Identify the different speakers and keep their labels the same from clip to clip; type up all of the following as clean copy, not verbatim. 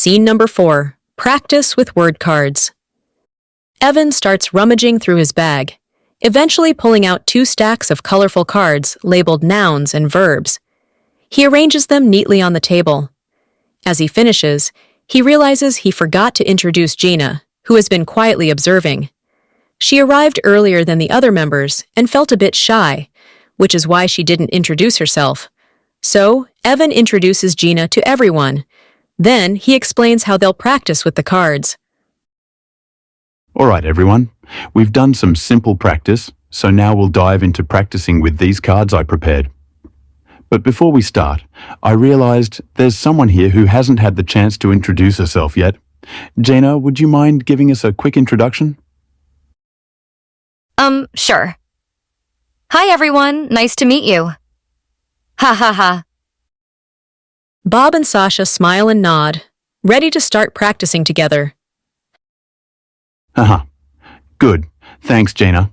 Speaker 1: Scene number 4. Practice with word cards. Evan starts rummaging through his bag, eventually pulling out 2 stacks of colorful cards labeled nouns and verbs. He arranges them neatly on the table. As he finishes, he realizes he forgot to introduce Gina, who has been quietly observing. She arrived earlier than the other members and felt a bit shy, which is why she didn't introduce herself. So, Evan introduces Gina to everyone. Then, he explains how they'll practice with the cards.
Speaker 2: All right, everyone. We've done some simple practice, so now we'll dive into practicing with these cards I prepared. But before we start, I realized there's someone here who hasn't had the chance to introduce herself yet. Gina, would you mind giving us a quick introduction?
Speaker 3: Sure. Hi, everyone. Nice to meet you. Ha ha ha.
Speaker 1: Bob and Sasha smile and nod, ready to start practicing together.
Speaker 2: Haha. Good. Thanks, Gina.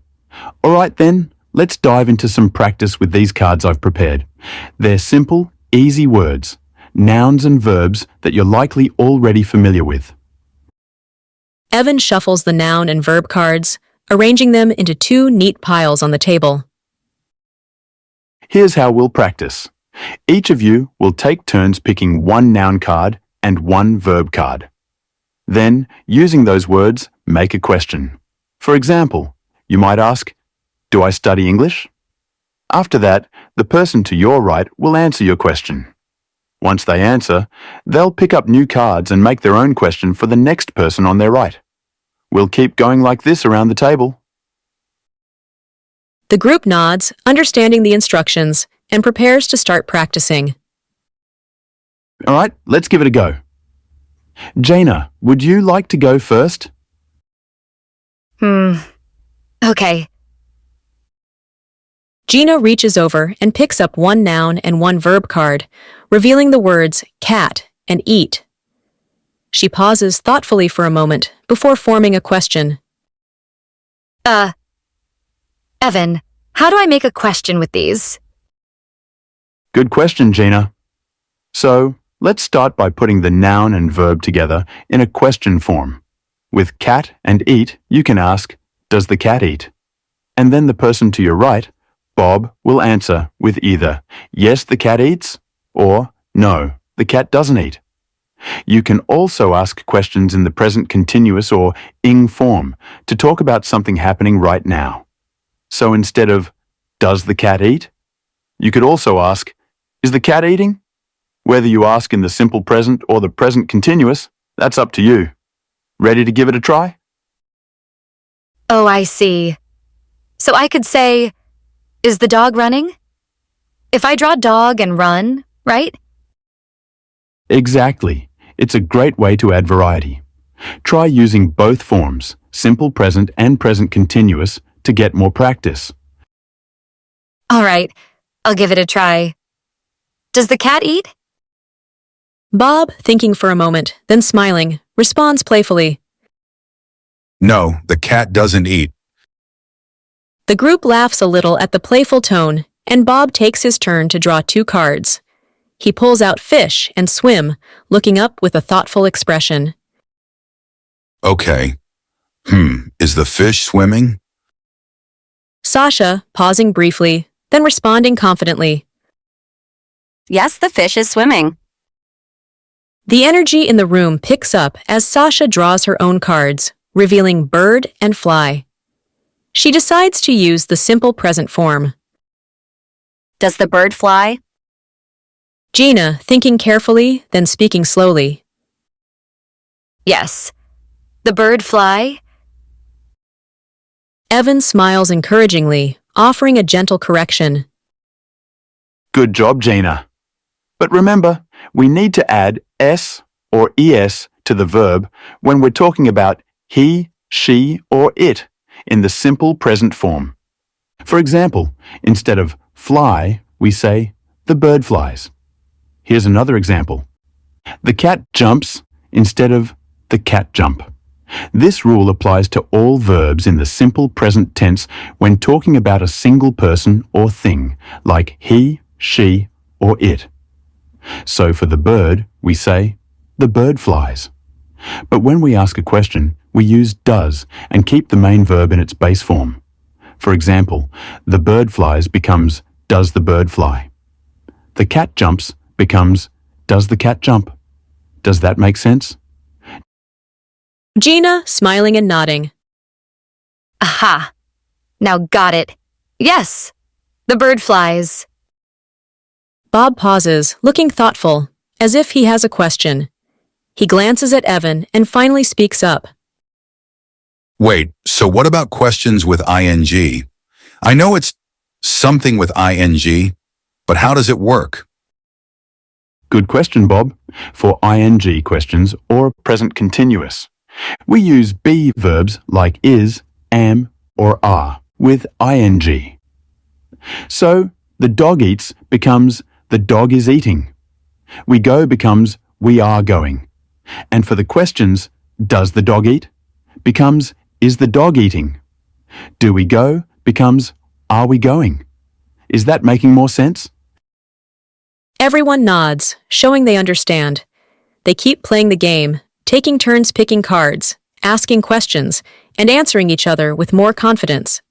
Speaker 2: All right then, let's dive into some practice with these cards I've prepared. They're simple, easy words, nouns and verbs that you're likely already familiar with.
Speaker 1: Evan shuffles the noun and verb cards, arranging them into 2 neat piles on the table.
Speaker 2: Here's how we'll practice. Each of you will take turns picking 1 noun card and 1 verb card. Then, using those words, make a question. For example, you might ask, "Do I study English?" After that, the person to your right will answer your question. Once they answer, they'll pick up new cards and make their own question for the next person on their right. We'll keep going like this around the table.
Speaker 1: The group nods, understanding the instructions, and prepares to start practicing.
Speaker 2: All right, let's give it a go. Gina, would you like to go first?
Speaker 3: Okay.
Speaker 1: Gina reaches over and picks up 1 noun and 1 verb card, revealing the words cat and eat. She pauses thoughtfully for a moment before forming a question.
Speaker 3: Evan, how do I make a question with these?
Speaker 2: Good question, Gina. So, let's start by putting the noun and verb together in a question form. With cat and eat, you can ask, "Does the cat eat?" And then the person to your right, Bob, will answer with either, "Yes, the cat eats," or "No, the cat doesn't eat." You can also ask questions in the present continuous or ing form to talk about something happening right now. So instead of, "Does the cat eat?" you could also ask, "Is the cat eating?" Whether you ask in the simple present or the present continuous, that's up to you. Ready to give it a try?
Speaker 3: Oh, I see. So I could say, is the dog running? If I draw dog and run, right?
Speaker 2: Exactly. It's a great way to add variety. Try using both forms, simple present and present continuous, to get more practice.
Speaker 3: All right, I'll give it a try. Does the cat eat?
Speaker 1: Bob, thinking for a moment, then smiling, responds playfully.
Speaker 4: No, the cat doesn't eat.
Speaker 1: The group laughs a little at the playful tone, and Bob takes his turn to draw 2 cards. He pulls out fish and swim, looking up with a thoughtful expression.
Speaker 4: Okay. Is the fish swimming?
Speaker 1: Sasha, pausing briefly, then responding confidently.
Speaker 5: Yes, the fish is swimming.
Speaker 1: The energy in the room picks up as Sasha draws her own cards, revealing bird and fly. She decides to use the simple present form.
Speaker 5: Does the bird fly?
Speaker 1: Gina, thinking carefully, then speaking slowly.
Speaker 3: Yes. The bird fly?
Speaker 1: Evan smiles encouragingly, offering a gentle correction.
Speaker 2: Good job, Gina. But remember, we need to add s or es to the verb when we're talking about he, she, or it in the simple present form. For example, instead of fly, we say the bird flies. Here's another example. The cat jumps instead of the cat jump. This rule applies to all verbs in the simple present tense when talking about a single person or thing, like he, she, or it. So for the bird, we say, the bird flies. But when we ask a question, we use does and keep the main verb in its base form. For example, the bird flies becomes does the bird fly. The cat jumps becomes does the cat jump. Does that make sense?
Speaker 1: Gina, smiling and nodding.
Speaker 3: Aha! Now got it. Yes! The bird flies.
Speaker 1: Bob pauses, looking thoughtful, as if he has a question. He glances at Evan and finally speaks up.
Speaker 4: Wait, so what about questions with ing? I know it's something with ing, but how does it work?
Speaker 2: Good question, Bob. For ing questions or present continuous, we use be verbs like is, am, or are with ing. So, the dog eats becomes the dog is eating. We go becomes we are going. And for the questions, does the dog eat? Becomes is the dog eating? Do we go becomes are we going? Is that making more sense?
Speaker 1: Everyone nods, showing they understand. They keep playing the game, taking turns picking cards, asking questions, and answering each other with more confidence.